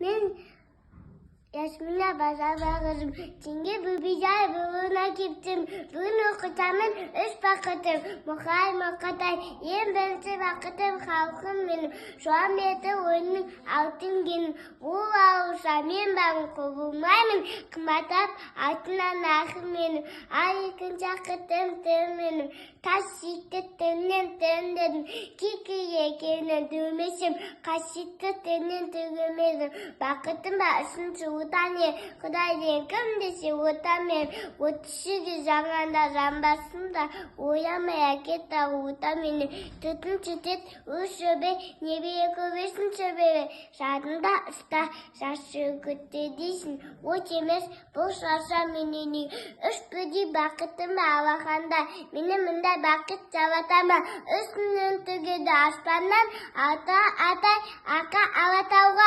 Мен Ясмина базабағырым, теңге бүбейжай бұлына кептім, бүгін оқытамын үш бақытым, мұқай мұқатай, ең бірінші бақытым халқым менің, жуан беті ойының алтын генім, ол ауыша мен бағын қобылмаймын, қымбатап алтынан ақым менің, ал екінші ақытым тым менің, тас сүйікті тімнен тім дедім, кекі екенін дөмесім, қасиетті тімнен төгемедім, бақытым ба үшінші Утане, Құдайден кім десе отан мен, отшығы жаңанда жамбасында, ойламай әкет ағы отан менің, түтін түтет үш жөбе, небе көбесін сөбе, жадында ұста, шашы күтті дейсін, от емес, бұл шаша менені, үш бүді бақытым ба алақанда, мені мұндай бақыт жалатама, үстінің түгеді аспаннан, атай, ақа алатауға,